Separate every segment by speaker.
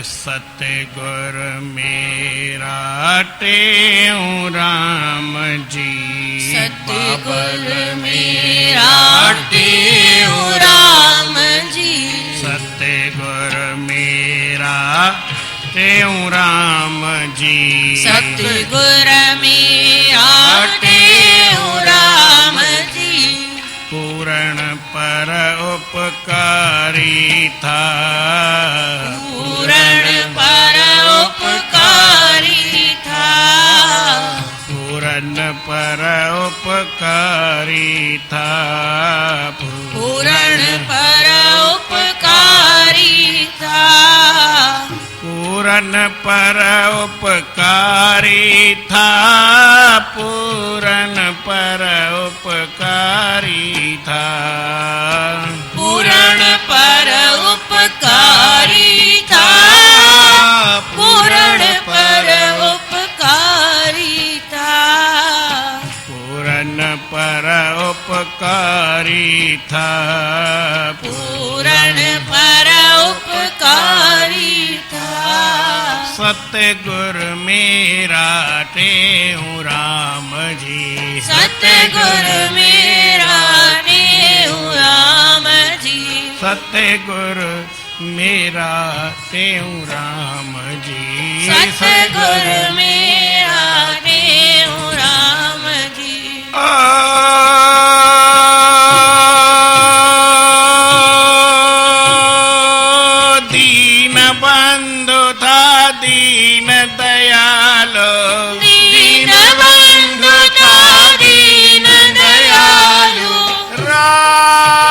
Speaker 1: सतगुर मेरा टेऊ राम जी,
Speaker 2: सतगुर मेरा टेऊ राम जी,
Speaker 1: सतगुर मेरा टेऊ राम जी,
Speaker 2: सतगुर मेरा टेऊ राम जी।
Speaker 1: पूर्ण पर उपकारी था,
Speaker 2: पूर्ण पर उपकारी था,
Speaker 1: पूर्ण पर उपकारी था,
Speaker 2: पूर्ण पर उपकारी था,
Speaker 1: पूर्ण पर उपकारी था, पूर्ण पर उपकारी था,
Speaker 2: पूर्ण पर उपकारी था, पूर्ण पर उपकारी था,
Speaker 1: पूर्ण पर उपकारी था,
Speaker 2: पूर्ण पर उपकारी था।
Speaker 1: सतगुर मेरा टेऊ राम जी,
Speaker 2: सतगुर मेरा टेऊ राम जी,
Speaker 1: सतगुर मेरा टेऊ राम जी,
Speaker 2: सतगुर मेरा टेऊ राम जी।
Speaker 1: दीन बंधु था दीन दयालो,
Speaker 2: दीन बंधु था दीन दयालु,
Speaker 1: राम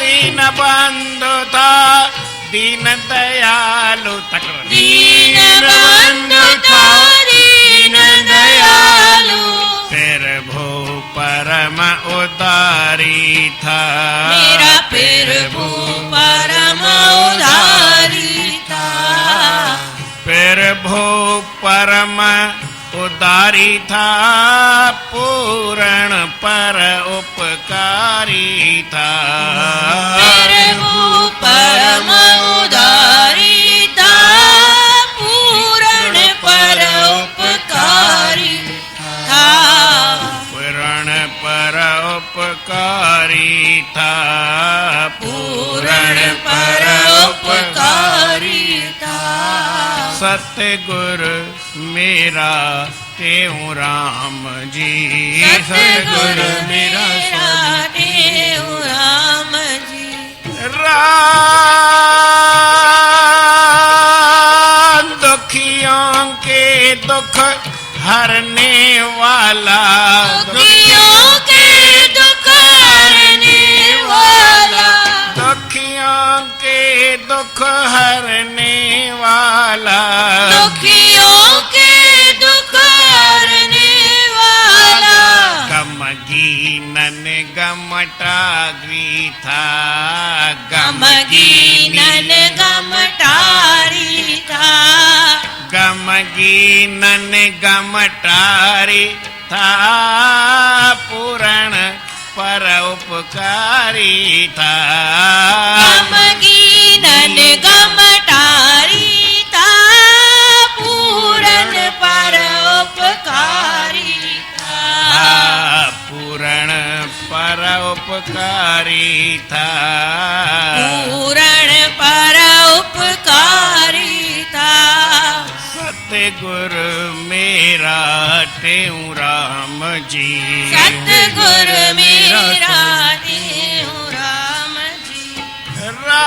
Speaker 1: दीन बंधु था दीन दयालु,
Speaker 2: दीन बंधु था दीन दयालु,
Speaker 1: फिर भो परम उदारी था,
Speaker 2: मेरा प्रभु परम उदारी था,
Speaker 1: फिर भो परम उदारी था, पूर्ण पर उपकारी था,
Speaker 2: प्रभु परम उदारी था, पूर्ण पर उपकारी था,
Speaker 1: पूर्ण पर उपकारी था,
Speaker 2: पूर्ण पर उपकारी था।
Speaker 1: सतगुर मेरा टेऊ राम जी,
Speaker 2: सतगुर मेरा टेऊ राम जी,
Speaker 1: राम दुखियों के दुख हरने वाला,
Speaker 2: दुखियों के दुख हरने वाला,
Speaker 1: दुखियों के दुख हरने वाला,
Speaker 2: दुखियों के दुख हरने वाला,
Speaker 1: गमगीनन गमटाग्री था,
Speaker 2: गमगीनन गमटारी था,
Speaker 1: गमगीनन गमटारी था, पूर्ण पर उपकारी था,
Speaker 2: गमगीनन गमटारी था, पूर्ण पर उपकारी था,
Speaker 1: पूर्ण पर उपकारी था,
Speaker 2: पूर्ण पर उपकारी था।
Speaker 1: सतगुर मेरा टेऊ राम जी,
Speaker 2: सतगुर मेरा टेऊ राम जी,
Speaker 1: राम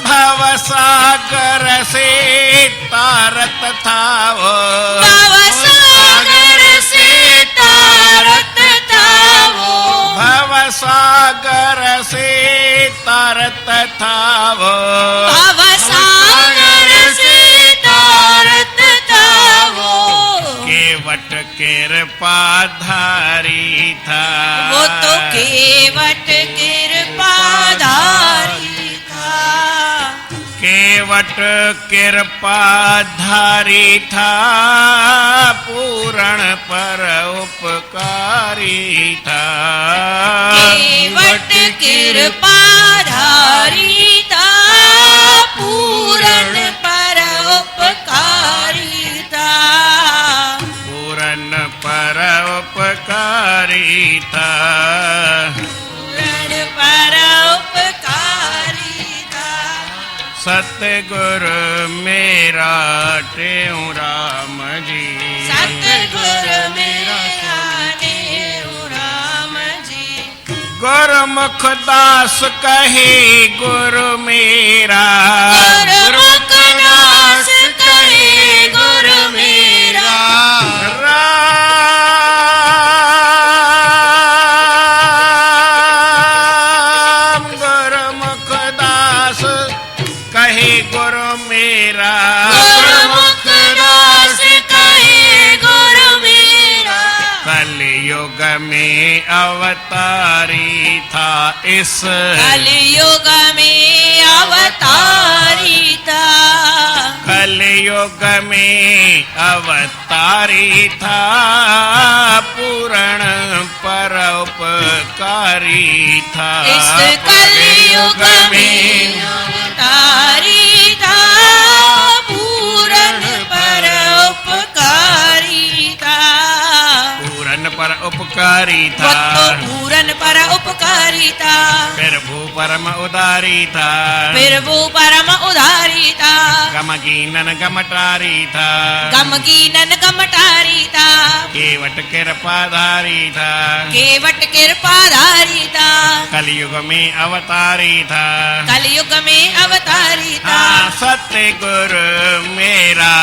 Speaker 1: भवसागर से तारत था वो,
Speaker 2: भवसागर से तारत था वो,
Speaker 1: भवसागर से तारत था वो,
Speaker 2: भवसागर से तारत था वो,
Speaker 1: केवट कृपाधारी था,
Speaker 2: वो तो केवट कृपाधारी था,
Speaker 1: केवट कृपा धारी था, पूरण पर उपकारी था।
Speaker 2: केवट कृपा धारी था, पूरण पर उपकारी था।
Speaker 1: पूरण पर उपकारी था।
Speaker 2: पूरण पर उपकारी था।
Speaker 1: सतगुरु मेरा टेऊ राम जी।
Speaker 2: सतगुरु मेरा टेऊ राम जी।
Speaker 1: गुरुमुख दास कहे गुरु मेरा।
Speaker 2: गुरुमुख दास कहे गुरु मेरा।
Speaker 1: राम गुरुमुख दास कहे गुरु मेरा।
Speaker 2: गुरुमुख दास कहे गुरु मेरा।
Speaker 1: कलयुग में अवतारी था इस।
Speaker 2: कलयुग में अवतारी था।
Speaker 1: कलयुग में अवतारी था, पूरण पर उपकारी था।
Speaker 2: इस कलयुग में अवतारी था, पूरण पर उपकारी था।
Speaker 1: पूरन पर उपकारी था।
Speaker 2: पूरन पर उपकारी था।
Speaker 1: फिर भू परम उदारी था।
Speaker 2: फिर वो परम उदारी था।
Speaker 1: गम कीनन गमटारी था।
Speaker 2: गम कीनन गमटारी था।
Speaker 1: केवट कृपाधारी था।
Speaker 2: केवट कृपाधारी था।
Speaker 1: कलयुग में अवतारी था।
Speaker 2: कलयुग में अवतारी था।
Speaker 1: हाँ, सतगुरु मेरा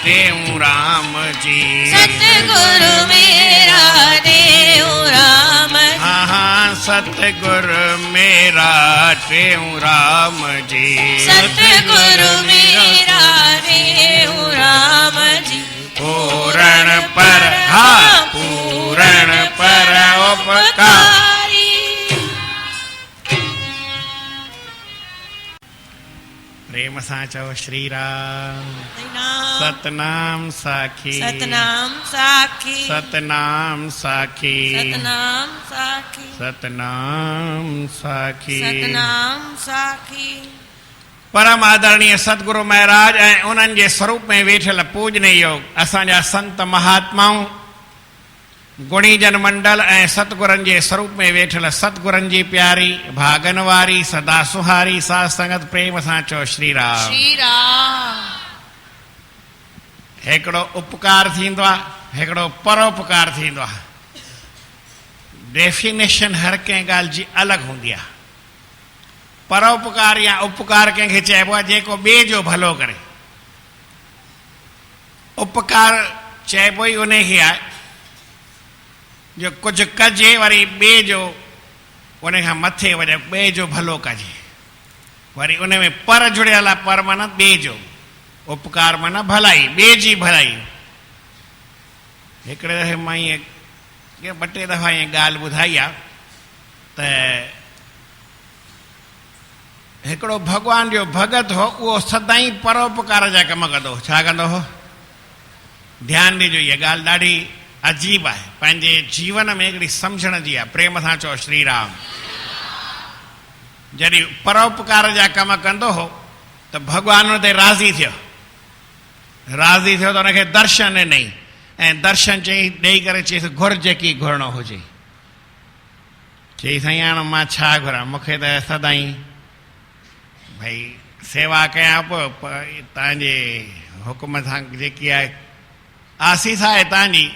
Speaker 1: टेऊ राम जी।
Speaker 2: सतगुरु मेरा देव राम जी।
Speaker 1: हाँ हाँ, सतगुरु मेरा टेऊ राम जी।
Speaker 2: सतगुरु मेरा देव राम जी।
Speaker 1: पूरण पर, हाँ, पूरण पर उपकारी। प्रेम सां चओ श्री राम। सतनाम साखी।
Speaker 2: सतनाम साखी।
Speaker 1: सतनाम साखी।
Speaker 2: सतनाम साखी।
Speaker 1: सतनाम साखी।
Speaker 2: सतनाम साखी।
Speaker 1: परम आदरणीय सतगुरु महाराज ऐं उन्हनि जे स्वरूप में वेठल पूजने योग असांजा संत महात्माऊं, गुणीजन मंडल ऐं सतगुरनि जे स्वरूप में वेठल सतगुरनि जी प्यारी भागन वारी सदा सुहारी साध संगत प्रेम सां चओ श्री राम।
Speaker 2: श्री राम।
Speaker 1: हिकिड़ो उपकार थींदो आहे, हिकिड़ो परोपकार थींदो आहे। डेफिनेशन हर कंहिं ॻाल्हि जी अलॻि हूंदी आहे। परोपकार या उपकार कंहिंखे चइबो आहे जेको ॿिए जो भलो करे। उपकार चइबो ई उन खे आहे जो कुझु कजे वरी ॿिए जो उन खां मथे वञे, ॿिए जो भलो कजे। वरी उन में पर जुड़ियल आहे, पर माना ॿिए जो, उपकार माना भलाई, ॿिए जी भलाई। हिकिड़े दफ़े मां ईअं ॿ टे दफ़ा ईअं ॻाल्हि ॿुधाई आहे त हिकिड़ो भॻवान जो भगत हो, उहो सदाईं परोपकार जा कम कंदो हो। छा कंदो हो? ध्यानु ॾिजो, इहा ॻाल्हि ॾाढी अजीब आहे, पंहिंजे जीवन में हिकिड़ी सम्झण जी आहे। प्रेम सां चओ श्री राम। जॾहिं परोपकार जा कम कंदो हो त भॻवान हुन ते राज़ी थियो। राज़ी थियो त हुनखे दर्शन ॾिनई ऐं दर्शन चई ॾेई करे चयईसि घुर जेकी घुरणो हुजे। चई साईं हाणे मां छा घुरां, मूंखे त सदाईं भई सेवा कयां पोइ तव्हांजे हुकुम सां जेकी आहे आसीस आहे तव्हांजी,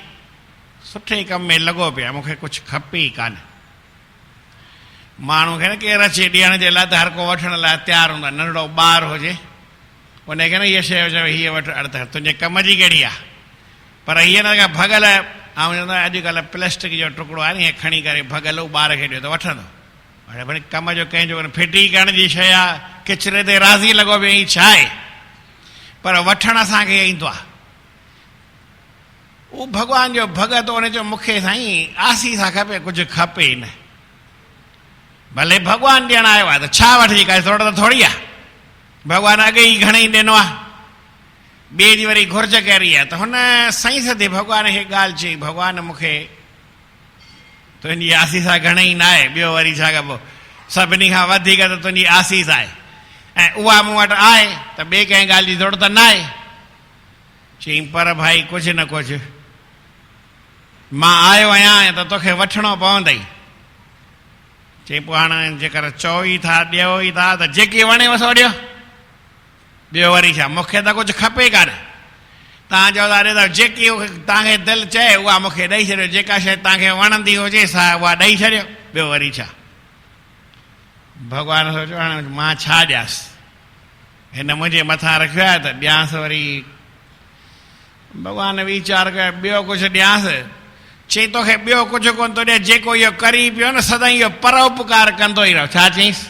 Speaker 1: सुठे कम में लॻो पिया, मूंखे कुझु खपे ई कान। माण्हू खे न केरु अचे ॾियण जे लाइ त हर को वठण लाइ तयारु हूंदो आहे। नंढड़ो ॿारु हुजे उनखे न हीअ शइ चयो हीअ वठि, अड़े त तुंहिंजे कम जी कहिड़ी आहे। पर हीअ न भॻल, ऐं चवंदो आहे अॼुकल्ह प्लास्टिक जो टुकड़ो आहे न, हीअं खणी करे भॻल ॿार खे ॾियो त वठंदो। हाणे भई कम जो कंहिंजो फिटी करण जी शइ आहे, किचिरे ते राज़ी लॻो पियो, ही छा आहे? पर वठणु असांखे ईंदो आहे। उहो भॻवान जो भॻत उन जो मूंखे साईं आसीस सां खपे, कुझु खपे ई न। भले भॻवानु ॾियणु आयो आहे त छा वठिजे, काई थोरो त थोरी आहे। भॻवानु अॻे ई घणेई ॾिनो आहे, ॿिए जी वरी घुर्ज करी आहे, त हुन साईं सदे भॻवान खे ॻाल्हि चई, भॻवानु मूंखे तुंहिंजी आसीस घणेई न आहे, ॿियो वरी छा कबो, सभिनी खां वधीक त तुंहिंजी आसीस आहे, ऐं उहा मूं वटि आहे त ॿिए कंहिं ॻाल्हि जी ज़रूरत न आहे। चई पर भाई कुझु न कुझु मां आयो आहियां त तोखे वठिणो पवंदई। चई पोइ हाणे जेकर चओ ई था ॾियो ई था त जेकी वणेव सो ॾियो, ॿियो वरी छा, मूंखे त कुझु खपे कान, तव्हां चओ था ॾियो जेकी तव्हांखे दिलि चए उहा मूंखे ॾेई छॾियो, जेका शइ तव्हांखे वणंदी हुजे सा उहा ॾेई छॾियो, ॿियो वरी छा। भॻवानु सोचियो हाणे मां छा ॾियांसि, हिन मुंहिंजे मथां रखियो आहे त ॾियांसि, वरी भॻवानु वीचार कयो ॿियो कुझु ॾियांसि। चई तोखे ॿियो कुझु कोन थो ॾिए, जेको इहो करी पियो न सदाईं इहो परोपकार कंदो ई रहो। छा चईंसि,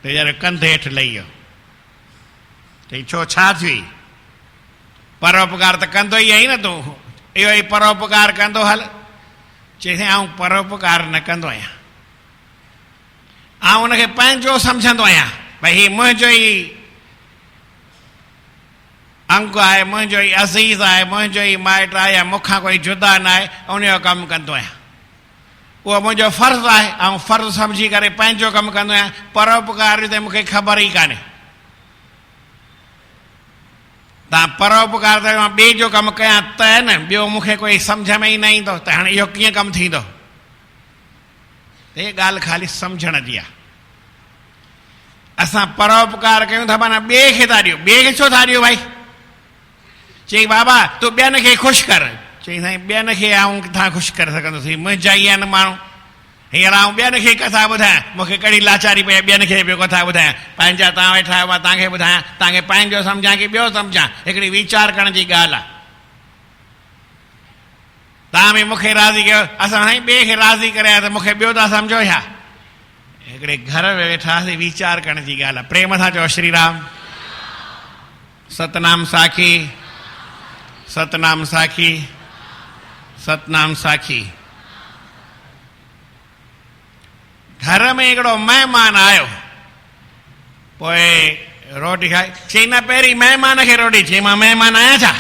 Speaker 1: त यार कंधे हेठि लही वियो। चई छो छा थी, परोपकार त कंदो ई आहीं न तूं, इहो ई परोपकार कंदो हल। चई आउं परोपकार न कंदो आहियां, आउं हुनखे पंहिंजो सम्झंदो आहियां, भई हीउ मुंहिंजो ई अंग आहे, मुंहिंजो ई अज़ीज़ आहे, मुंहिंजो ई माइट आहे, या मूंखां कोई जुदा न आहे, उनजो कमु कंदो आहियां, उहो मुंहिंजो फ़र्ज़ु आहे, ऐं फ़र्ज़ु सम्झी करे पंहिंजो कमु कंदो आहियां, परोपकार जी त मूंखे ख़बर ई कान्हे। तव्हां परोपकार त मां ॿिए जो कमु कयां त न, ॿियो मूंखे कोई सम्झ में ई न ईंदो त हाणे इहो कीअं कमु थींदो। हे ॻाल्हि ख़ाली सम्झण जी आहे। असां परोपकार कयूं था माना ॿिए खे था ॾियूं, ॿिए खे छो था ॾियूं भाई। चई बाबा तूं ॿियनि खे ख़ुशि कर। चई साईं ॿियनि खे आऊं किथां ख़ुशि करे सघंदुसि, मुंहिंजा ई आहिनि माण्हू, हींअर आऊं ॿियनि खे कथा ॿुधायां, मूंखे कहिड़ी लाचारी पई, ॿियनि खे पियो कथा ॿुधायां, पंहिंजा तव्हां वेठा आहियो, मां तव्हांखे ॿुधायां, तव्हांखे पंहिंजो सम्झां की ॿियो सम्झां, हिकिड़ी वीचार करण जी ॻाल्हि आहे। तव्हां बि मूंखे राज़ी कयो, असां साईं ॿिए खे राज़ी करे त मूंखे ॿियो था सम्झो छा। हिकिड़े घर में वेठासीं, वीचार करण जी ॻाल्हि आहे, प्रेम सां चओ श्री राम, सतनाम साखी, सतनाम साखी, सतनाम साखी। घर में हिकिड़ो महिमान आयो, पोइ रोटी खाई। चई न पहिरीं महिमान खे रोटी। चई मां महिमान आहियां छा,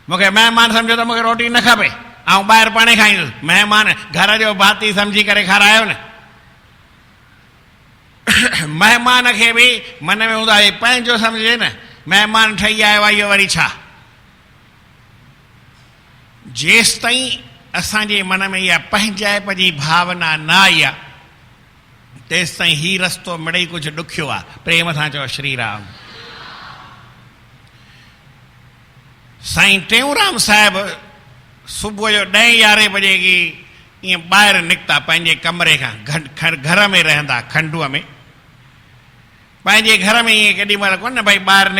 Speaker 1: मूंखे महिमान सम्झो त मूंखे रोटी न खपे, ऐं ॿाहिरि पाणे खाईंदुसि। महिमान घर जो भाती सम्झी करे खारायो न। महिमान खे बि मन में हूंदो आहे पंहिंजो सम्झे न, महिमान ठही आयो आहे, इहो वरी छा। जेसि ताईं असांजे मन में इहा पंहिंजाइप जी भावना न आई आहे, तेसि ताईं हीउ रस्तो मिड़ेई कुझु ॾुखियो आहे। प्रेम सां चओ श्री राम। साईं टेऊंराम साहिब सुबुह जो 10-11 बजे की ईअं ॿाहिरि निकिता पंहिंजे कमरे खां, घर में रहंदा खंडूअ में, पंहिंजे घर में ईअं केॾी महिल कोन न भई ॿाहिरि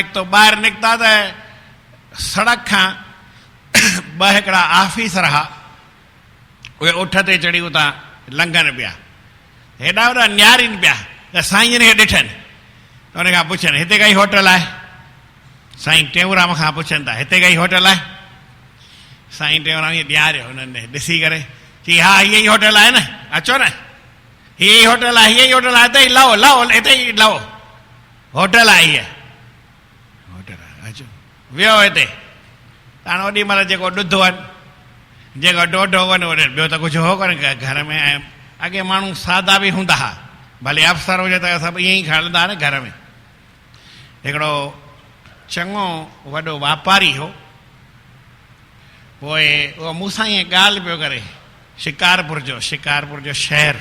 Speaker 1: निकिता त सड़क खां ॿ हिकिड़ा आफ़ीसर हुआ, उहे उठ ते चढ़ी उतां लंघनि पिया, हेॾा होॾा निहारीनि पिया त साईं खे ॾिठनि, त उन खां पुछनि हिते काई होटल आहे। साईं टेऊंराम खां पुछनि था हिते काई होटल आहे। साईं टेऊंराम ईअं ॾियारियो हुननि ॾिसी करे, चई हा हीअ ई होटल आहे न, अचो न, हीअ ई होटल आहे, हीअ ई होटल आहे, हिते ई लहो लहो, हिते ई लहो, होटल आहे हीअ, होटल आहे, अचो वियो हिते। हाणे ओॾी महिल जेको ॾुधो वञ, जेको ॾोढो वञ, ओॾे ॿियो त कुझु हो कोन्हे घर में। ऐं अॻे माण्हू सादा बि हूंदा हुआ, भले अफ़सर हुजे त सभु ईअं ई खणंदा न घर में। हिकिड़ो चङो वॾो वापारी हो, पोइ उहो मूंसां ईअं ॻाल्हि पियो करे, शिकारपुर जो शहर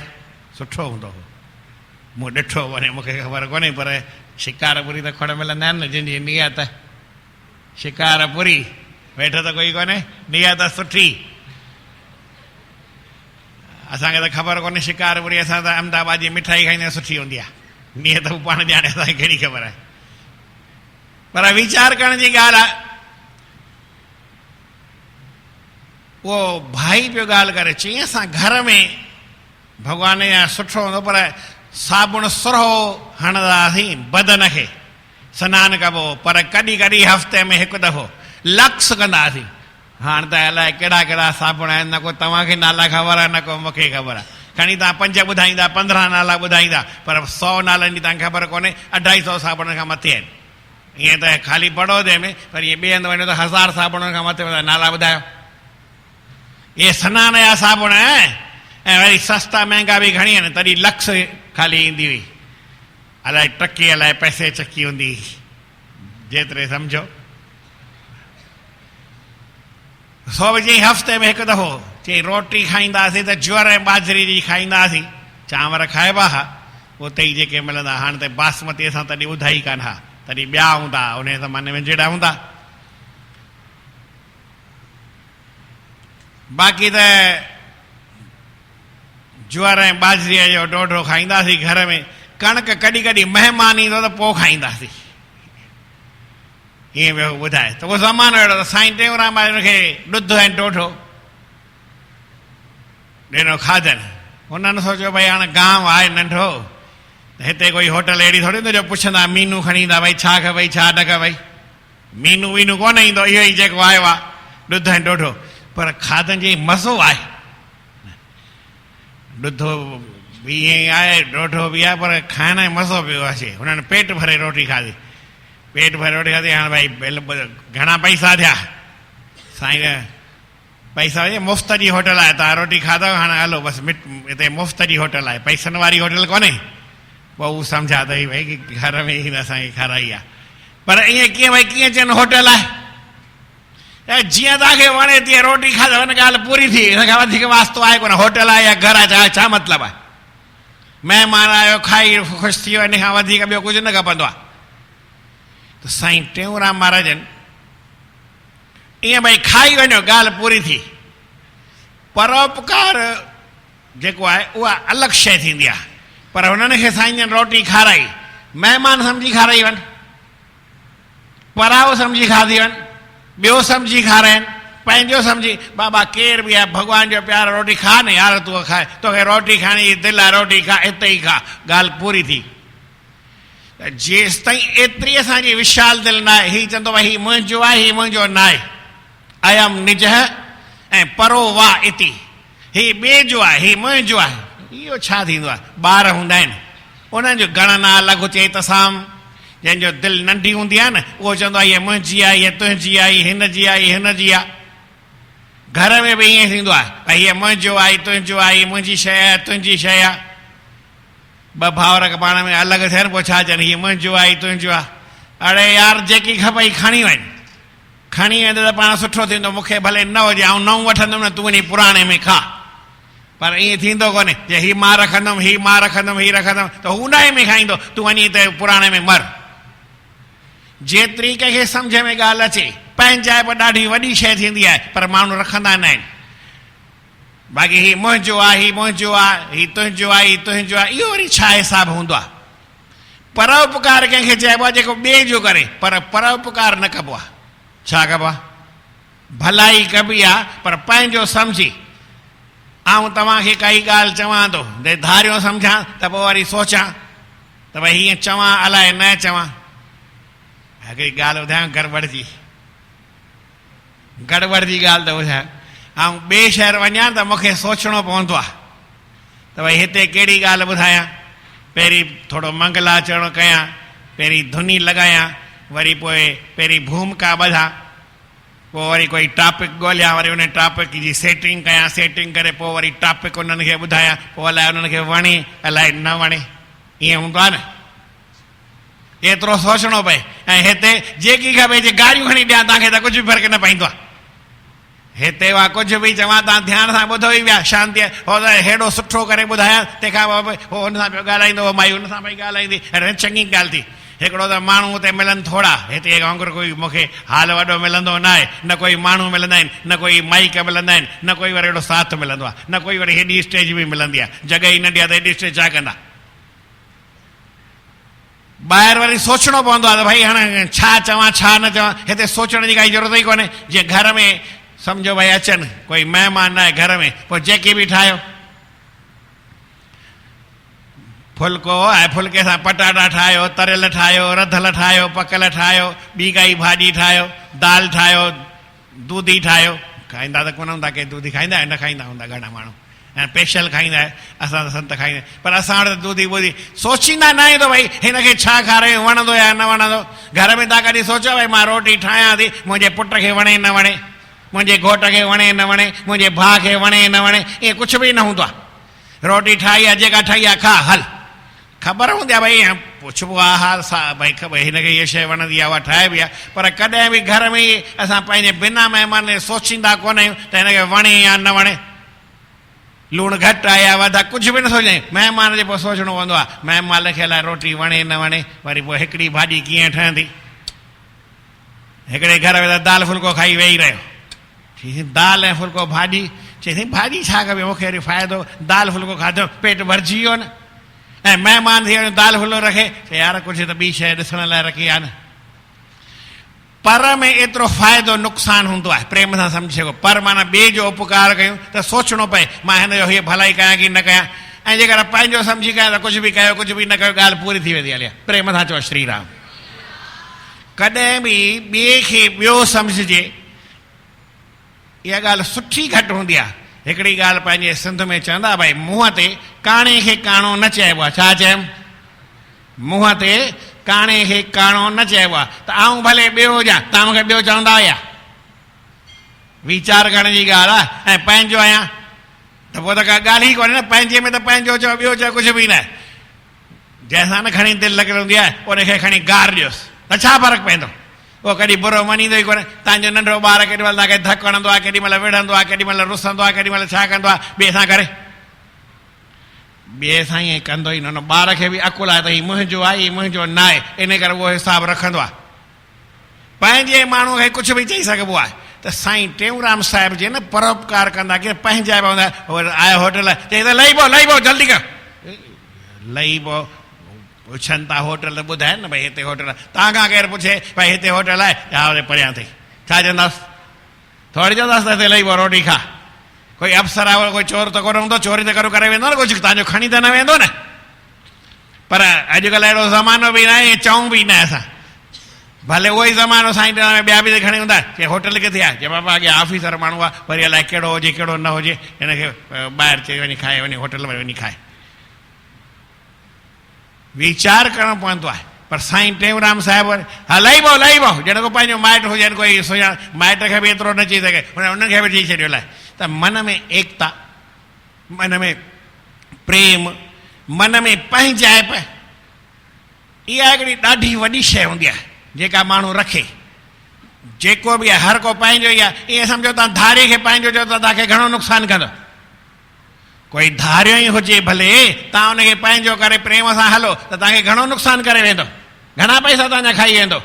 Speaker 1: सुठो हूंदो हो, मूं ॾिठो वञे, मूंखे ख़बर कोन्हे, पर शिकारपुरी त खोड़ मिलंदा आहिनि न, जंहिंजी नियत शिकारपुरी, वेठो त कोई कोन्हे, नियत सुठी। असांखे त ख़बर कोन्हे शिकारपुरी, असां त अहमदाबाद जी मिठाई खाईंदा सुठी हूंदी आहे, नियत हू पाण ॼाणे, असांखे कहिड़ी ख़बर आहे। पर वीचार करण जी ॻाल्हि आहे। उहो भाई पियो ॻाल्हि करे, चई असां घर में भॻवान जा सुठो हूंदो, पर साबुण सुरो हणंदासीं बदन खे, सनानु कबो, पर कॾहिं कॾहिं हफ़्ते में हिकु दफ़ो लक्स कंदासीं। हाणे त अलाए कहिड़ा कहिड़ा साबुण आहिनि, न को तव्हांखे नाला ख़बर आहे, न को मूंखे ख़बर आहे। खणी तव्हां 5 ॿुधाईंदा, 15 नाला ॿुधाईंदा, पर 100 नालनि जी तव्हांखे ख़बर कोन्हे 250 साबुण खां मथे आहिनि। ईअं त ख़ाली बड़ौदे में, पर ईअं ॿिए हंधि वञो त 1000 साबुणनि खां मथे नाला ॿुधायो। इहे सनान जा साबुण ऐं वरी सस्ता महांगा बि घणी आहिनि, तॾहिं लक्स ख़ाली ईंदी हुई, अलाए टकी अलाए पैसे चकी हूंदी, जेतिरे सम्झो। सो चई हफ़्ते में हिकु दफ़ो चई रोटी खाईंदासीं त ज्वर ऐं बाजरी जी खाईंदासीं, चांवर खाइबा हा उते ई जेके मिलंदा। हाणे त बासमती असां तॾहिं ॿुधा ई कान हा, तॾहिं ॿिया हूंदा, उन ज़माने में जहिड़ा हूंदा। बाक़ी त ज्वर ऐं बाजरीअ जो ॾोढो खाईंदासीं घर में। कणिक कॾहिं कॾहिं महिमान ईंदो त पोइ खाईंदासीं, ईअं वियो ॿुधाए। त उहो ज़मानो अहिड़ो त साईं टेऊंराम हुनखे ॾुध ऐं ॾोढो ॾिनो खाधनि। हुननि सोचियो भई हाणे गांव आहे नंढो, हिते कोई होटल अहिड़ी थोरी हूंदी जो पुछंदा मीनू खणी ईंदा, भई छा खपई छा न खपई, मीनू वीनू कोन ईंदो, इहो ई जेको आयो आहे ॾुध ऐं ॾोढो। पर खाधनि जी मज़ो आहे, ॾुधो बि ईअं ई आहे, ॾोढो बि आहे, पर खाइण जो मज़ो पियो अचे। हुननि पेट भरे रोटी खाधी, पेट भरे रोटी खाधी। हाणे भई घणा पैसा थिया, साईं पैसा हुजे, मुफ़्त जी होटल आहे, तव्हां रोटी खाधव, हाणे हलो बसि हिते मुफ़्त जी होटल आहे, पैसनि वारी होटल कोन्हे। पोइ हू सम्झा त भई की घर में ई असांखे खाराई आहे। पर ईअं कीअं भई कीअं चवनि होटल आहे, ऐं जीअं तव्हांखे वणे तीअं रोटी खाधव, हिन ॻाल्हि पूरी थी, हिन खां वधीक वास्तो आहे कोन। होटल आहे या घर आहे, छा मतिलबु आहे? महिमान आयो खाई ख़ुशि थी वियो, हिन खां वधीक ॿियो कुझु न खपंदो आहे। त साईं टेऊंराम महाराजनि ईअं भई खाई वञो, ॻाल्हि पूरी थी। परोपकार जेको आहे उहा अलॻि शइ थींदी आहे, पर हुननि खे साईं जन रोटी खाराई, महिमान सम्झी खाराई वञ, पराओ सम्झी खाधी वञ, ॿियो सम्झी खाराइनि, पंहिंजो सम्झी। बाबा केर बि आहे, भॻवान जो प्यार, रोटी खा न यार, तूं खाए, तोखे रोटी खाइणी जी दिलि आहे, रोटी खा, हिते ई खा, ॻाल्हि पूरी थी। जेसि ताईं एतिरी असांजी विशाल दिलि न आहे, हीउ चवंदो भई हीउ मुंहिंजो आहे, हीउ मुंहिंजो न आहे, अयम निज ऐं परो वाह इति, हीउ ॿिए जो आहे, हीउ मुंहिंजो आहे, इहो छा थींदो आहे? ॿार हूंदा आहिनि, उन्हनि जो गणना अलॻि चए त साम, जंहिंजो दिलि नंढी हूंदी आहे न, उहो चवंदो आहे हीअ मुंहिंजी आहे, हीअ तुंहिंजी आहे, हिन जी आहे, हिन जी आहे। घर में बि ईअं थींदो आहे, भई हीअ मुंहिंजो आहे, तुंहिंजो आहे, हीअ मुंहिंजी शइ आहे, तुंहिंजी शइ आहे। ॿ भाउर पाण में अलॻि थियनि, पोइ छा चवनि, हीअ मुंहिंजो आहे, तुंहिंजो आहे। अड़े यार, जेकी खपई खणी वञ, खणी वेंदे त पाण सुठो थींदो, मूंखे भले न हुजे, आउं नओं वठंदुमि न, तूं वञी पुराणे में खा। पर ईअं थींदो कोन्हे, जे हीउ मां रखंदुमि, हीउ मां रखंदुमि, हीउ रखंदुमि, त हू नए में खाईंदो, तूं वञी त पुराणे में मर। जेतिरी कंहिंखे सम्झ में ॻाल्हि अचे, पंहिंजाइ बि ॾाढी वॾी शइ थींदी आहे, पर माण्हू रखंदा न आहिनि। बाक़ी हीउ मुंहिंजो आहे, हीउ मुंहिंजो आहे, हीउ तुंहिंजो आहे, हीउ तुंहिंजो आहे, इहो वरी छा हिसाबु हूंदो आहे? परोपकार कंहिंखे चइबो आहे जेको ॿिए जो करे, पर परोपकार न कबो आहे। छा कबो आहे? भलाई कबी आहे, पर पंहिंजो सम्झी। ऐं तव्हांखे काई ॻाल्हि चवां थो, धारियो सम्झां त पोइ वरी सोचां त भई हीअं चवां अलाए न चवां। हिकिड़ी ॻाल्हि ॿुधायां गड़बड़ जी ॻाल्हि त ॿुधायां। ऐं ॿिए शहर वञा त मूंखे सोचणो पवंदो आहे त भई हिते कहिड़ी ॻाल्हि ॿुधायां। पहिरीं थोरो मंगलाचरण कयां, पहिरीं धुनी लॻायां, वरी पोइ पहिरीं भूमिका ॿधां, पोइ वरी कोई टॉपिक ॻोल्हियां, वरी उन टॉपिक जी सेटिंग कयां, सेटिंग करे पोइ वरी टॉपिक उन्हनि खे ॿुधायां, पोइ अलाए उन्हनि खे वणे अलाए न वणे, ईअं हूंदो आहे न। एतिरो सोचणो पए। ऐं हिते जेकी खपे जे गारियूं खणी ॾियां तव्हांखे त कुझु बि फ़र्क़ु न पवंदो आहे। हिते उहा कुझु बि चवां, तव्हां ध्यान सां ॿुधो ई विया, शांतीअ, हो त हेॾो सुठो करे ॿुधायां, तंहिंखां पोइ हो हुन सां पियो ॻाल्हाईंदो, माई हुन सां पई ॻाल्हाईंदी, चङी ॻाल्हि थी। हिकिड़ो त माण्हू हुते मिलनि थोरा, हिते वांगुरु कोई मूंखे हाल वॾो मिलंदो न आहे, न कोई माण्हू मिलंदा आहिनि, न कोई माइक मिलंदा आहिनि, न कोई वरी अहिड़ो साथ मिलंदो आहे, न कोई वरी हेॾी स्टेज बि मिलंदी आहे। जॻह ई नंढी आहे त हेॾी स्टेज छा कंदा? ॿाहिरि वरी सोचणो पवंदो आहे त भई हाणे छा चवां छा न चवां। हिते सोचण जी काई ज़रूरत ई कोन्हे। जीअं घर में सम्झो भई अचनि कोई महिमान न आहे घर में, पोइ जेके बि ठाहियो, फुल्को ऐं फुल्के सां पटाटा ठाहियो, तरियल ठाहियो, रधल ठाहियो, पकल ठाहियो, ॿी काई भाॼी ठाहियो, दाल ठाहियो, दूधी ठाहियो। खाईंदा त कोन हूंदा, के दूधी खाईंदा न खाईंदा हूंदा घणा माण्हू। ऐं स्पेशल खाईंदा आहिनि, असां त संत खाईंदा आहियूं, पर असां वटि दूधी ॿूधी सोचींदा न आहियूं त भई हिनखे छा खारायूं, वणंदो या न वणंदो। घर में तव्हां कॾहिं सोचो भई मां रोटी ठाहियां थी, मुंहिंजे पुट खे वणे न वणे, मुंहिंजे घोट खे वणे न वणे, मुंहिंजे भाउ खे वणे न वणे, ईअं कुझु बि न हूंदो आहे। रोटी ठाही आहे, जेका ठाही आहे खा हल, ख़बर हूंदी आहे भई पुछबो आहे हा भई हिनखे हीअ शइ वणंदी आहे, उहा ठाहिबी आहे, पर कॾहिं बि घर में ई असां पंहिंजे बिना महिमान सोचींदा कोन आहियूं त हिनखे वणे या न वणे, लूणु घटि आहे या वधि, कुझु बि न सोचूं। महिमान जे पोइ सोचणो पवंदो आहे महिमान खे अलाए रोटी वणे न वणे, वरी पोइ हिकिड़ी भाॼी कीअं ठहंदी। हिकिड़े घर में त दाल फुल्को खाई वेही रहियो, दाल ऐं फुल्को भाॼी, चई थी भाॼी छा कबी, मूंखे वरी फ़ाइदो, दाल फुल्को खाधो पेट भरिजी वियो न। ऐं महिमान थी वियो दाल फुल्को रखे, चए यार कुझु त ॿी शइ ॾिसण लाइ रखी आहे न। पर में एतिरो फ़ाइदो नुक़सानु हूंदो आहे, प्रेम सां सम्झी सघो। पर माना ॿिए जो उपकार कयूं त सोचणो पए मां हिन जो हीअ भलाई कयां की न कयां, ऐं जेकर पंहिंजो सम्झी कयां त कुझु बि कयो कुझु बि न कयो, ॻाल्हि पूरी थी वेंदी आहे। प्रेम सां चओ श्री राम। कॾहिं बि ॿिए खे ॿियो सम्झिजे, इहा ॻाल्हि सुठी घटि हूंदी आहे। हिकिड़ी ॻाल्हि पंहिंजे सिंध में चवंदा भई मुंहं ते काणे खे काणो न चइबो आहे। छा चयमि? मुंहं ते काणे खे काणो न चइबो आहे। त आऊं भले ॿियो हुजां, तव्हां मूंखे ॿियो चवंदा हुया, वीचार करण जी ॻाल्हि आहे। ऐं पंहिंजो आहियां त पोइ त का ॻाल्हि ई कोन्हे न, पंहिंजे में त पंहिंजो चओ ॿियो चओ कुझु बि न आहे। जंहिंसां न खणी दिलि लॻी रहंदी आहे उनखे खणी गार ॾियोसि त छा फ़र्क़ु पवंदो, उहो कॾहिं बुरो मञींदो ई कोन्हे। तव्हांजो नंढो ॿार केॾी महिल तव्हांखे धकु हणंदो आहे, केॾी महिल विढ़ंदो आहे, केॾी महिल रुसंदो आहे, केॾी महिल छा कंदो आहे, ॿिए सां करे, ॿिए सां ईअं कंदो ई न। ॿार खे बि अकुल आहे त हीउ मुंहिंजो आहे, हीउ मुंहिंजो न आहे, इन करे उहो हिसाबु रखंदो आहे। पंहिंजे माण्हू खे कुझु बि चई सघिबो आहे। त साईं टेऊंराम साहिब जे न परोपकार कंदा, की पंहिंजाइबा हूंदा, आयो होटल, चई त लही पओ जल्दी कर, लही पओ, पुछनि था होटल त ॿुधाइनि न भई हिते होटल आहे। तव्हां खां केरु पुछे भई हिते होटल आहे, या वरी परियां अथई, छा चवंदासीं? थोरी चवंदासीं त हिते लही पओ रोटी खा। कोई अफ़सर आहे, कोई चोर त कोन हूंदो, चोरी त करे वेंदो न, कुझु तव्हांजो खणी त न वेंदो न। पर अॼुकल्ह अहिड़ो ज़मानो बि न आहे, चऊं बि न असां, भले उहो ई ज़मानो साईं में ॿिया बि त खणी हूंदा। चए होटल किथे आहे? चए बाबा अॻे ऑफिसर माण्हू आहे, वरी अलाए कहिड़ो हुजे कहिड़ो न हुजे, हिनखे ॿाहिरि चई वञी खाए, वञी होटल में वञी खाए। वीचार करणो पवंदो आहे। पर साईं टेऊंराम साहिब लही पओ ॼण को पंहिंजो माइट हुजनि, कोई सुञाण माइट खे बि एतिरो न चई सघे, उन्हनि खे बि चई छॾियो लाइ। त मन में एकता, मन में प्रेम, मन में पंहिंजाइप, इहा हिकिड़ी ॾाढी वॾी शइ हूंदी आहे जेका माण्हू रखे। जेको बि आहे हर को पंहिंजो ई आहे। ईअं सम्झो तव्हां धारे खे पंहिंजो चओ त तव्हांखे घणो नुक़सानु कंदो। कोई धारियो ई हुजे भले, तव्हां हुनखे पंहिंजो करे प्रेम सां हलो त तव्हांखे घणो नुक़सानु करे वेंदो, घणा पैसा तव्हांजा खाई वेंदो,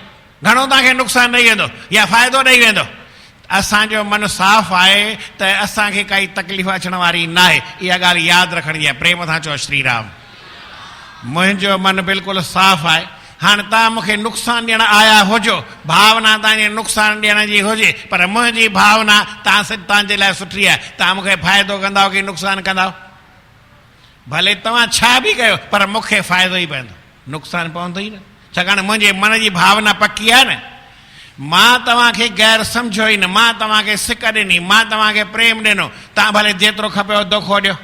Speaker 1: घणो तव्हांखे नुक़सानु ॾेई वेंदो या फ़ाइदो ॾेई वेंदो। असांजो मन साफ़ आहे त असांखे काई तकलीफ़ अचण वारी न आहे। इहा ॻाल्हि यादि रखणी आहे। प्रेम सां चओ श्री राम। मुंहिंजो मन बिल्कुलु साफ़ आहे। हाणे तव्हां मूंखे नुक़सानु ॾियणु आया हुजो, भावना तव्हांजे नुक़सानु ॾियण जी हुजे, पर मुंहिंजी भावना तव्हांजे लाइ सुठी आहे। तव्हां मूंखे फ़ाइदो कंदव की नुक़सानु कंदव? भले तव्हां छा बि कयो, पर मूंखे फ़ाइदो ई पवंदो, नुक़सानु पवंदो ई न। छाकाणि मुंहिंजे मन जी भावना पकी आहे न। मां तव्हांखे गैर सम्झो ई न, मां तव्हांखे सिक ॾिनी, मां तव्हांखे प्रेम ॾिनो, तव्हां भले जेतिरो खपेव दोखो ॾियो,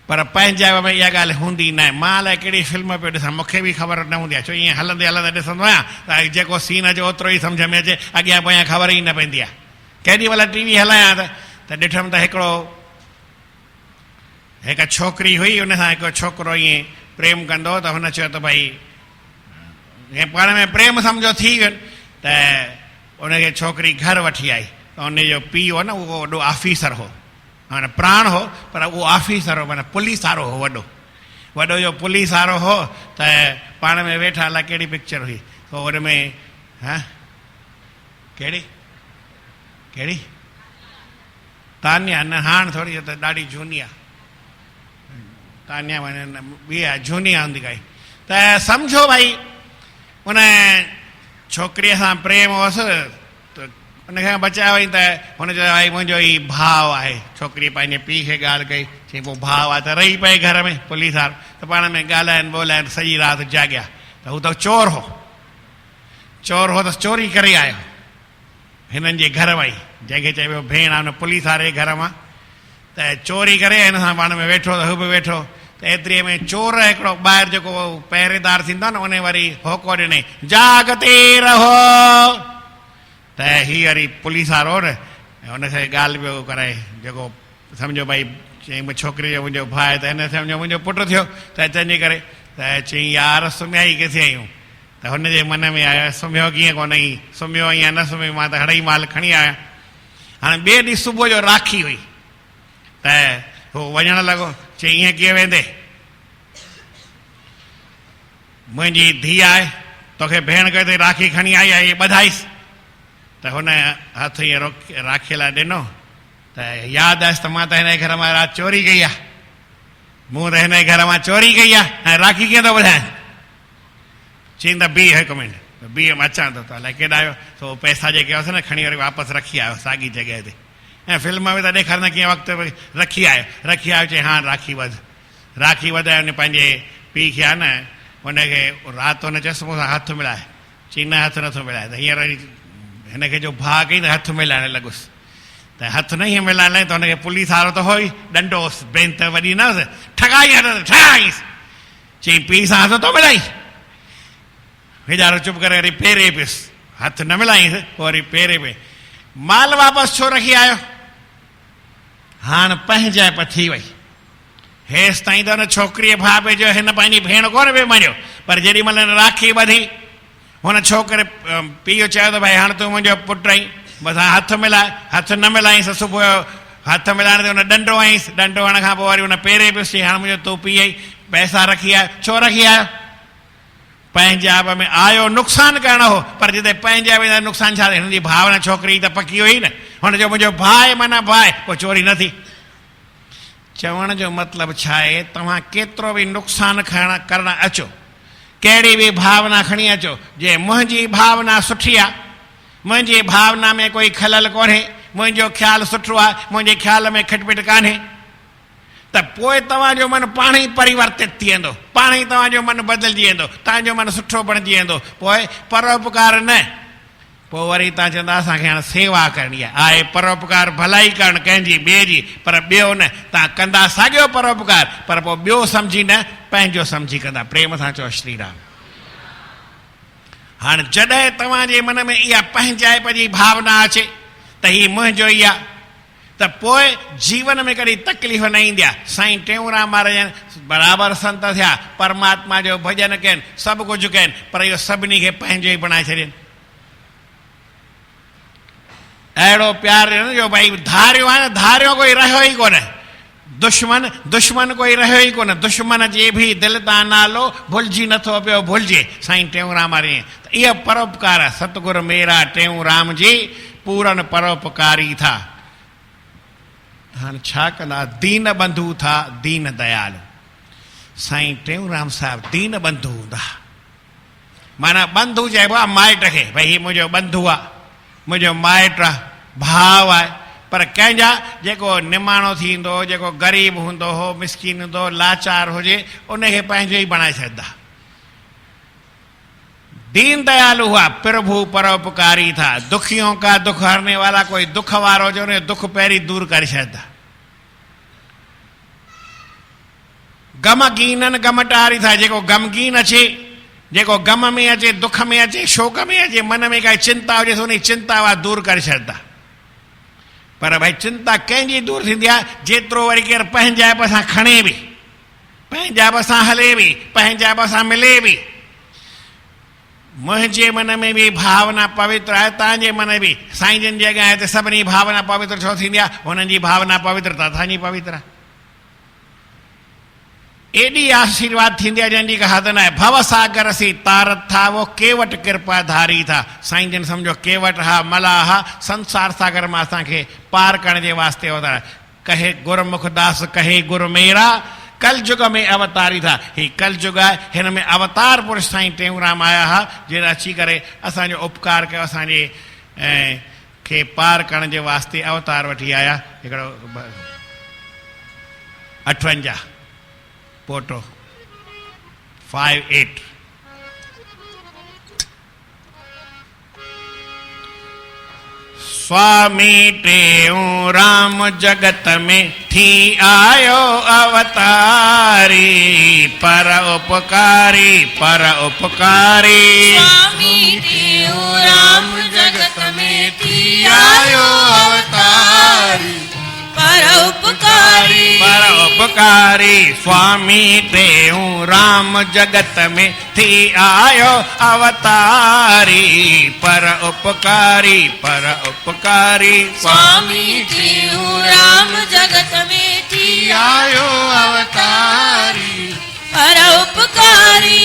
Speaker 1: पर पंहिंजाइप में इहा ॻाल्हि हूंदी न आहे। मां अलाए कहिड़ी फिल्म पियो ॾिसां, मूंखे बि ख़बर न हूंदी आहे, छो ईअं हलंदे हलंदे ॾिसंदो आहियां त जेको सीन अचे ओतिरो ई सम्झ में अचे, अॻियां पोयां ख़बर ई न पवंदी आहे। केॾी महिल टीवी हलायां त ॾिठमि त हिकु छोकिरी हुई, हुन सां हिकु छोकिरो ईअं प्रेम कंदो, त हुन चयो त भई ईअं पाण में प्रेम सम्झो थी वियो त उनखे छोकिरी घर वठी आई। त उनजो पीउ हो न, उहो वॾो ऑफिसर हो, माना प्राण हो, पर उहो ऑफिसर हो, माना पुलिस वारो हो, वॾो जो पुलिस वारो हो। त पाण में वेठा अलाए कहिड़ी पिक्चर हुई, पोइ हुन में कहिड़ी तान्या न, हाणे थोरी त ॾाढी झूनी आहे तान्या, ॿी आहे झूनी आहे हूंदी काई। त सम्झो भई उन छोकिरीअ सां प्रेम हुअसि, त उनखे बचायो वई। त हुन चयो भई मुंहिंजो ई भाउ आहे। छोकिरी पंहिंजे पीउ खे ॻाल्हि कई, चई पोइ भाउ आहे त रही पए घर में। पुलिस वारो त पाण में ॻाल्हाइनि ॿोलाइनि, सॼी राति जाॻिया। त हू त चोर हो त चोरी करे आयो हिननि जे घर मां ई, जंहिंखे चइबो भेण आहे हुन पुलिस वारे घर मां। त त चोरी करे हिन सां पाण में वेठो त हू बि वेठो। त एतिरीअ में चोर हिकिड़ो ॿाहिरि जेको पहिरेदार थींदो न, उन वरी होको ॾिनई जागते रहो। त हीअ वरी पुलिस वारो न हुनखे ॻाल्हि पियो कराए, जेको सम्झो भई चई छोकिरी जो मुंहिंजो भाउ आहे, त हिन सम्झो मुंहिंजो पुटु थियो, त तंहिंजे करे त चई यार सुम्हिया ई किथे आहियूं? त हुनजे मन में आयो सुम्हियो कीअं कोन ई, सुम्हियो या न सुम्हियो, मां त हड़ई माल खणी आहियां। हाणे ॿिए ॾींहुं सुबुह जो राखी हुई, त हू वञणु लॻो। चई ईअं कीअं वेंदे? मुंहिंजी धीउ आहे, तोखे भेण कयो अथई, राखी खणी आई आहे, इहे ॿधाईसि। त हुन हथु ईअं राखीअ लाइ ॾिनो, त यादि आयसि त मां त हिन जे घर मां राति चोरी कई आहे, मूं त हिन जे घर मां चोरी कई आहे, ऐं राखी कीअं थो ॿुधायां? चईं त बीह हिकु मिंट, बीह मां अचां थो। त अलाए केॾा आयो, त उहो पैसा जेके हुअसि न खणी वरी वापसि रखी आयो साॻी जॻह ते। ऐं फिल्म में त ॾेखारींदा कीअं वक़्तु रखी आयो। चई हा राखी वधाए हुन पंहिंजे पीउ खे आहे न, हुनखे राति हुन चयसि मूंसां हथु मिलाए। चई न हथु नथो मिलाए। त हींअर वरी हिनखे जो भाउ कई त हथु मिलाइण लॻुसि। त हथु न हीअं मिलाइण लाइ त हुनखे पुलिस वारो त हो ई डंडो हुउसि, बेन त वॾी न हुअसि, ठगाईसि। चई पीउ सां हथु थो मिलाई? वीचारो चुप करे वरी पेरे पियुसि, हथु न मिलाईंसि, पोइ वरी पेरे पिए। माल वापसि छो रखी आयो? हाणे पंहिंजाइप थी वई। हेसि ताईं त हुन छोकिरीअ भाउ पे जो हिन पंहिंजी भेण कोन पियो मञियो, पर जेॾी महिल राखी ॿधी हुन छोकिरे पीउ चयो त भई हाणे तूं मुंहिंजो पुटु आहीं, मथां हथु मिलाए। हथु न मिलाईंसि, सुबुह जो हथु मिलाइण ते हुन डंडो हईंसि, डंडो हण खां पोइ वरी हुन पेरे पियुसि। हाणे मुंहिंजो तूं पीउ आई, पैसा रखी आयो, छो रखी आयो? पंहिंजे आप में आयो नुक़सानु करणो हो, पर जिते पंहिंजे आप में नुक़सानु छा? हिनजी भावना छोकिरी त पकी हुई न, हुनजो मुंहिंजो भाउ आहे माना भाउ आहे, पोइ चोरी न थी। चवण जो मतिलबु छा आहे? तव्हां केतिरो बि नुक़सानु करणु अचो, कहिड़ी बि भावना खणी अचो, जे मुंहिंजी भावना सुठी आहे, मुंहिंजी भावना में कोई खलल कोन्हे, मुंहिंजो ख़्यालु सुठो आहे, मुंहिंजे ख़्याल में खिटपिट कान्हे, त पोइ तव्हांजो मन पाण ई परिवर्तित थी वेंदो, पाण ई तव्हांजो मन बदिलजी वेंदो, तव्हांजो मन सुठो बणिजी वेंदो। पोइ परोपकार न, पोइ वरी तव्हां चवंदा असांखे हाणे सेवा करणी आहे परोपकार भलाई करणु कंहिंजी ॿिए जी, पर ॿियो न। तव्हां कंदा साॻियो परोपकार, पर पोइ ॿियो सम्झी न, पंहिंजो सम्झी कंदा। प्रेम सां चओ श्री राम। हाणे जॾहिं तव्हांजे मन में इहा पंहिंजाइप जी भावना अचे त हीउ मुंहिंजो ई आहे, त पोइ जीवन में कॾहिं तकलीफ़ न ईंदी आहे। साईं टेऊंराम महाराज बराबरि संत थिया, परमात्मा जो भॼन कनि, सभु कुझु कनि, पर इहो सभिनी खे पंहिंजो ई बणाए छॾनि। अहिड़ो प्यारु जो भई धारियो आहे न, धारियो कोई रहियो ई कोन, दुश्मन कोई रहियो ई कोन, दुश्मन जे बि दिलि तां नालो भुलिजी नथो पियो भुलिजे। साईं टेऊंराम महाराज त इहो परोपकार आहे। सतगुरु मेरा टेऊंराम जी पूरन परोपकारी था। हाणे छा कंदा? दीन बंधु था, दीन दयाल। साईं टेऊंराम साहिबु दीन बंधु हूंदा, माना बंधु चइबो आहे माइट खे, भई हीउ मुंहिंजो बंधु आहे, मुंहिंजो माइट आहे, भाउ आहे। पर कंहिंजा जेको निमाणो थींदो, जेको ग़रीब हूंदो हो, मिसकीन हूंदो, लाचार हुजे, उनखे पंहिंजो ई बणाए छॾंदा। दीन दयाल हुआ, प्रभु परोपकारी था। दुखियों का दुख हरने वाला, कोई दुख वारो जो ने दुख पहिरीं दूर करे छॾंदा। गमगीनन गमटारी था, जेको गमगीन अचे, जेको गम में अचे, दुख में अचे, शोक में अचे, मन में काई चिंता हुजे, उन चिंता वा दूर करे छॾंदा। पर भई चिंता कंहिंजी दूर थींदी आहे? जेतिरो वरी केरु पंहिंजाइप सां खणे बि, पंहिंजाइप सां हले बि, पंहिंजाइप सां मिले बि। मुंहिंजे मन में बि भावना पवित्र आहे, तव्हांजे मन में बि। साईं जिन जॻह आहे त सभिनी भावना पवित्र छो थींदी आहे? हुननि जी भावना पवित्र त तव्हांजी पवित्र आहे। एॾी आशीर्वाद थींदी आहे जंहिंजी का हद न आहे। भव सागर सी तारत था, वो केवट कृपा धारी था। साईं जन सम्झो केवट हा, मलाह हा, संसार सागर मां असांखे पार करण जे वास्ते अवतार। कहे गुरमुख दास कहे गुरु मेरा, कल युग में अवतारी था। ही कल युग आहे, हिन में अवतार पुरुष साईं टेऊंराम आया हुआ, जिन अची करे असांजो उपकार कयो, असांजे खे पार करण जे वास्ते अवतार वठी आया। हिकिड़ो 58 पोटो 58। स्वामी टेऊंराम जगत में थी आयो अवतारी पर उपकारी
Speaker 2: स्वामी देव राम जगत में थी आयो अवतारी
Speaker 1: परोपकारी स्वामी देव राम जगत में थी आयो अवतारी परोपकारी
Speaker 2: स्वामी देव राम जगत में थी
Speaker 3: आयो अवतारी
Speaker 2: परोपकारी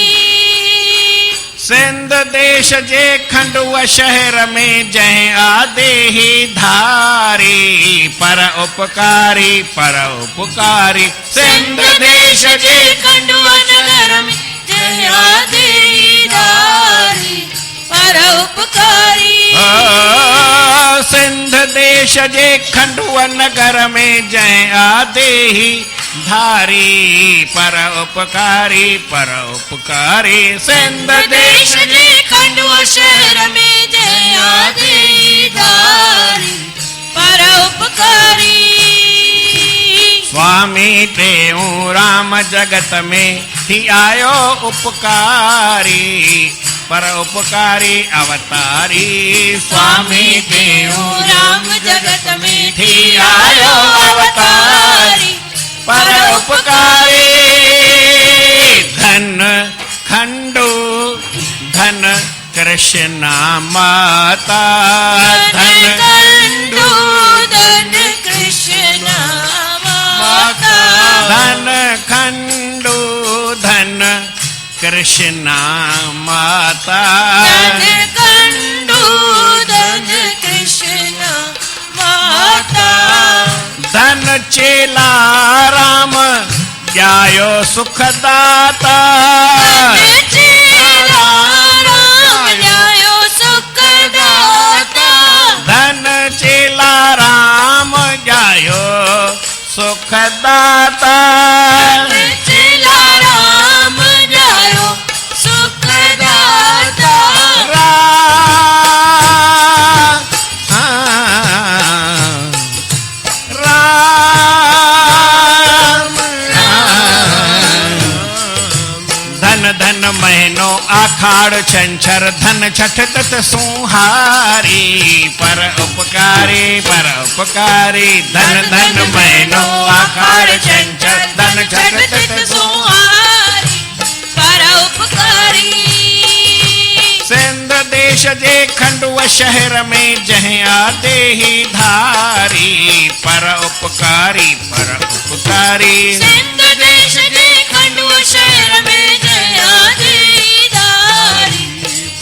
Speaker 1: सिंध देश जे खंडवा शहर में जय आदे ही धारी परोपकारी
Speaker 2: सिंध देश जे खंडवा नगर में जय आदेदारी परोपकारी
Speaker 1: सिंध देश जे खंडवा नगर में जय आदे ही धारी परोपकारी सिंध
Speaker 2: देश जे खंडवा शहर में जय आदेदारी परोपकारी
Speaker 1: स्वामी देव राम जगत में थी आयो उपकारी परोपकारी अवतारी
Speaker 2: स्वामी देव राम जगत में थी आयो अवतारी
Speaker 1: परोपकारी धन खंडू धन कृष्ण माता
Speaker 2: धन खंडू धन कृष्ण माता
Speaker 1: धन खंडू धन कृष्ण माता
Speaker 2: धन खंडू धन कृष्ण माता
Speaker 1: धन चेला राम जायो सुखदाता
Speaker 2: धन चेला राम जायो सुखदाता
Speaker 1: धन चेला राम जायो सुखदाता
Speaker 2: धन चेला राम जायो सुखदाता
Speaker 1: धन महीनो आखाड़ छंछर धन छठ तत सुहारी परोपकारी धन महीनो आखाड़ छंछर धन छठ तत
Speaker 2: सुहारी परोपकारी
Speaker 1: सिंध देश जे खंडवा शहर में जह आदे ही धारी परोपकारी
Speaker 2: सिंध देश जे खंडवा शहर में जय आदेदारी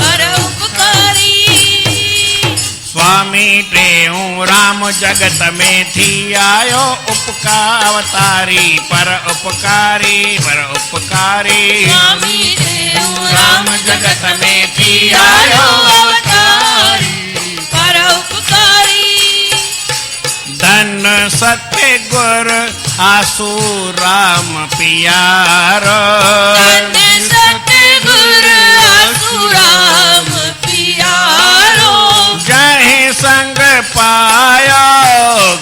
Speaker 2: परोपकारी
Speaker 1: स्वामी देव राम जगत में थी आयो उपकावतारी परोपकारी
Speaker 2: स्वामी देव
Speaker 1: राम जगत में थी
Speaker 2: आयो
Speaker 1: आयो
Speaker 2: अवतारी परोपकारी
Speaker 1: धन सत्य गुर आसू राम पियारो
Speaker 2: धन सतगुरु आसुराम पियारो
Speaker 1: जय संग पायो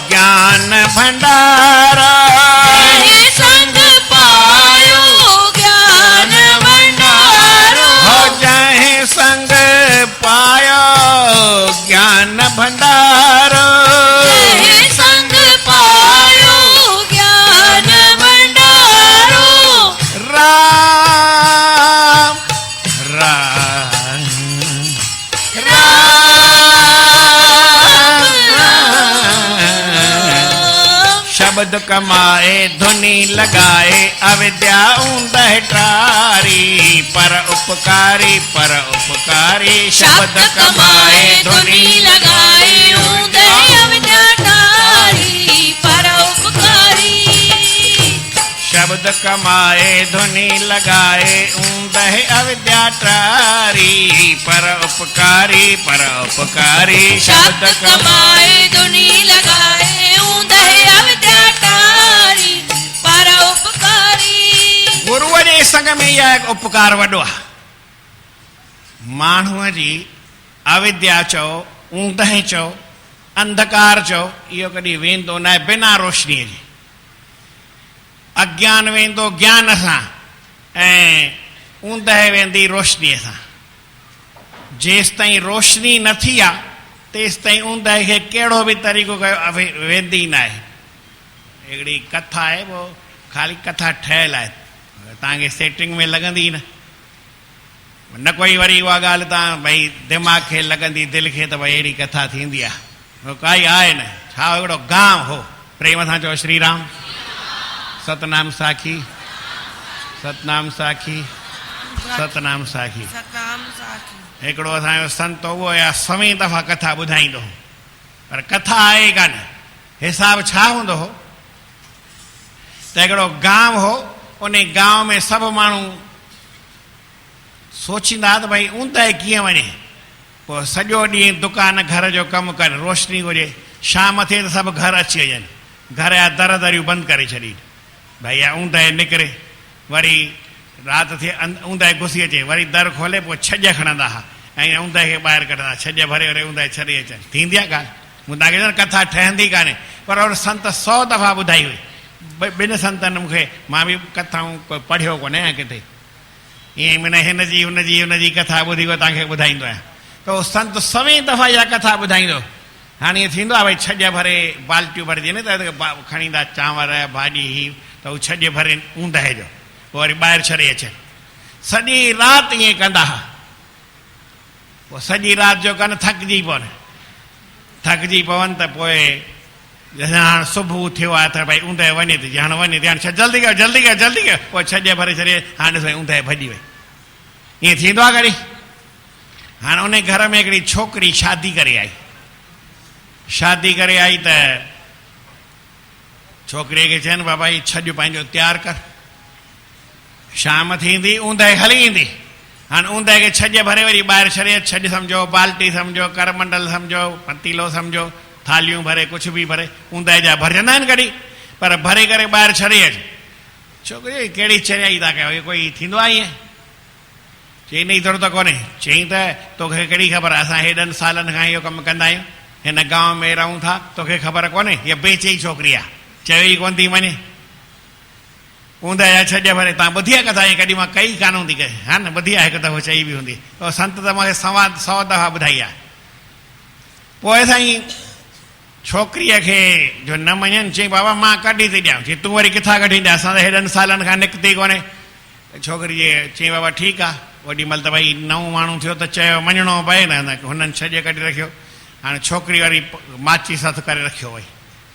Speaker 1: ज्ञान भंडारा
Speaker 2: जय संग पायो ज्ञान भंडारो
Speaker 1: हो जय संग पायो ज्ञान भंडारो
Speaker 2: जय संग पायो ज्ञान भंडारो
Speaker 1: राम राम शब्द कमाए धुनी लगाए अविद्या ऊंदह टारी परोपकारी शब्द कमाए धुनी
Speaker 2: लगाए उदय अवतारी परोपकारी
Speaker 1: शब्द कमाए धुनी लगाए ऊंदह अविद्या टारी परोपकारी
Speaker 2: शब्द कमाए धुनी लगाए उदय अवतारी परोपकारी
Speaker 1: गुरुअ जे संग में इहा हिकु उपकार वॾो आहे माण्हूअ जी अविद्या चओ ऊंदहि चओ अंधकार चओ इहो कॾहिं वेंदो न आहे बिना रोशनीअ जे अज्ञान वेंदो ज्ञान सां ऐं ऊंदहि वेंदी रोशनीअ सां। जेसि ताईं रोशनी न थी आहे तेसि ताईं ऊंदहि खे कहिड़ो बि तरीक़ो कयो वेंदी न आहे। हिकिड़ी कथा आहे, वो ख़ाली कथा ठहियलु आहे, तव्हांखे सेटिंग में लॻंदी न कोई वरी उहा ॻाल्हि तव्हां भई दिमाग़ खे लॻंदी दिलि खे त भई अहिड़ी कथा थींदी आहे, उहो काई आहे न। छा हिकिड़ो गांव हो, प्रेम सां चओ श्री राम। सतनाम साखी, सतनाम साखी, सतनाम साखी।
Speaker 2: सतनाम साखी।
Speaker 1: हिकिड़ो असांजो संत उहो या सवी दफ़ा कथा ॿुधाईंदो हो, पर कथा आहे कान। हिसाब छा हूंदो हो त हिकिड़ो गांव हो, उन गांव में सभु माण्हू सोचींदा त भई ऊंदहि कीअं वञे। पोइ सॼो ॾींहुं दुकान घर जो कमु कनि, रोशनी हुजे, शाम थिए त सभु घर अची वञनि, घर जा दर दरियूं बंदि करे छॾीनि, भई या ऊंदहि निकिरे। वरी राति थिए ऊंदहि घुसी अचे, वरी दर खोले, पोइ छॼ खणंदा हुआ ऐं ऊंदहि खे ॿाहिरि कढंदा, छॼ भरे वरी ऊंदहि छॾे अचनि। थींदी आहे ॻाल्हि, मूं तव्हांखे चवां कथा ठहंदी कान्हे, पर उन संत 100 दफ़ा ॿुधाई हुई। ॿिनि संतनि मूंखे, मां बि कथाऊं पढ़ियो कोन्हे ऐं किथे, ईअं माना हुनजी कथा ॿुधी उहा तव्हांखे ॿुधाईंदो आहियां। त उहो संत 100 दफ़ा इहा कथा ॿुधाईंदो। हाणे ईअं थींदो आहे भई छॼ भरे बाल्टियूं भरिजी न, त खणींदा चांवर भाॼी ही, त उहो छॼ भरे ऊंदहि जो, पोइ वरी ॿाहिरि छॾे अचनि। सॼी राति ईअं कंदा हुआ, पोइ सॼी राति जो कनि, थकिजी पवनि त पोइ हाणे सुबुह थियो आहे त भई ऊंदहि वञे थी, हाणे वञे थी, हाणे जल्दी कयो जल्दी कयो जल्दी कयो, पोइ छॼ भरे छॾे, हाणे ॾिसो ऊंदहि भॼी वई। ईअं थींदो आहे कॾहिं। हाणे उन घर में हिकिड़ी छोकिरी शादी करे आई त छोकिरीअ खे चयनि बाबा ही छॼ पंहिंजो तयारु कर, शाम थींदी ऊंदहि हली ईंदी। हाणे ऊंदहि खे छॼ भरे वरी ॿाहिरि छॾे, छॼ सम्झो, बाल्टी सम्झो, करमंडल सम्झो, पतीलो सम्झो, थालियूं भरे, कुझु बि भरे, ऊंदहि जा भरजंदा आहिनि कॾहिं, पर भरे करे ॿाहिरि छॾे अच। छोकिरी कहिड़ी चरियाई था कयो, कोई थींदो आहे ईअं? चई न थोरो त कोन्हे। चई त तोखे कहिड़ी ख़बर, असां हेॾनि सालनि खां इहो कमु कंदा आहियूं, हिन गांव में रहूं था, तोखे ख़बर कोन्हे? हीअ बेचई छोकिरी आहे, चयो ई कोन थी वञे। ऊंदहि जा छॼ भरे, तव्हां ॿुधी आहे कथा? ईअं कॾहिं मां कई कान हूंदी, हा न, ॿुधी आहे हिकु दफ़ो चई बि हूंदी। पोइ संत त मूंखे 100 दफ़ा ॿुधाई आहे। पोइ साईं छोकिरीअ खे जो न मञनि, चई बाबा मां कढी थी ॾियां। चई तूं वरी किथां कढी ॾियां, असां त हेॾनि सालनि खां निकिती कोन्हे। छोकिरी चई बाबा ठीकु आहे। ओॾी महिल त भई नओं माण्हू थियो त चयो मञिणो पए न, हुननि छॼ कढी रखियो। हाणे छोकिरी वरी माचिस हथु करे रखियो वई,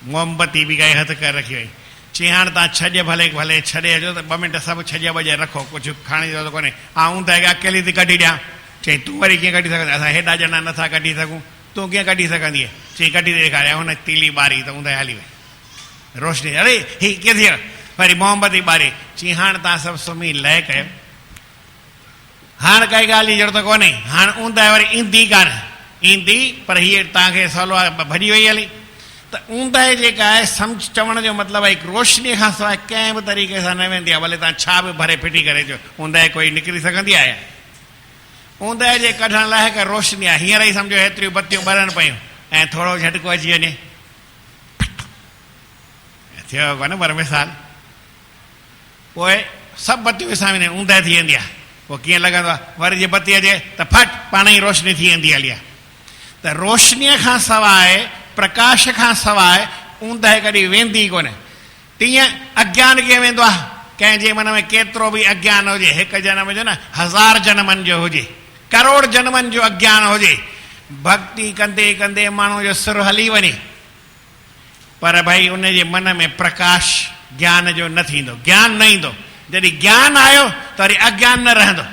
Speaker 1: मोमबती बि काई हथु करे रखी वई। चई हाणे तव्हां छॼ भले छॾे अचो, त 2 मिंट सभु छॼ वॼ रखो, कुझु खणी जो कोन्हे, ऊंदहि खे अकेली थी कढी ॾियां। चई तूं वरी कीअं कढी सघंदी, असां हेॾा ॼणा नथा कढी सघूं, तूं कीअं कढी सघंदी? चई कढी ॾेखारिया, हुन तीली ॿारी त ऊंदहि हली वई, रोशनी। अरे ही कीअं थी वियो? वरी मोमबती ॿारी। चई हाणे तव्हां सभु सुम्ही लय कयो, हाणे काई ॻाल्हि जी ज़रूरत कोन्हे। हाणे ऊंदहि वरी ईंदी कान, ईंदी पर हीअ तव्हांखे सवलो आहे, भॼी वई हली। त ऊंदहि जेका आहे, सम्झ चवण जो मतिलबु आहे रोशनीअ खां सवाइ कंहिं बि तरीक़े सां न वेंदी आहे, भले तव्हां छा बि भरे फिटी करे अचो, ऊंदहि कोई निकिरी सघंदी आहे? ऊंदहि जे कढण लाइ हिकु रोशनी आहे। हींअर ई सम्झो हेतिरियूं बतियूं ॿरनि पयूं ऐं थोरो झटको अची वञे, थियो कोन्हे पर मिसाल, पोइ सभु बतियूं विसां वञनि, ऊंदहि थी वेंदी आहे। पोइ कीअं लॻंदो आहे, वरी जे बती अचे त फट पाण ई रोशनी थी वेंदी हली आहे। त रोशनीअ खां सवाइ, प्रकाश खां सवाइ ऊंदहि कॾहिं वेंदी कोन्हे। तीअं अज्ञान कीअं वेंदो आहे? कंहिंजे मन में केतिरो बि अज्ञान हुजे, हिकु जनम जो न 1000 जनमनि जो हुजे, करोड़ जनमनि जो अज्ञान हुजे, भक्ति कंदे कंदे माण्हू जो सिर हली वञे, पर भई उनजे मन में प्रकाश ज्ञान जो न थींदो, ज्ञान न ईंदो। जॾहिं ज्ञान आयो त वरी अज्ञान न रहंदो।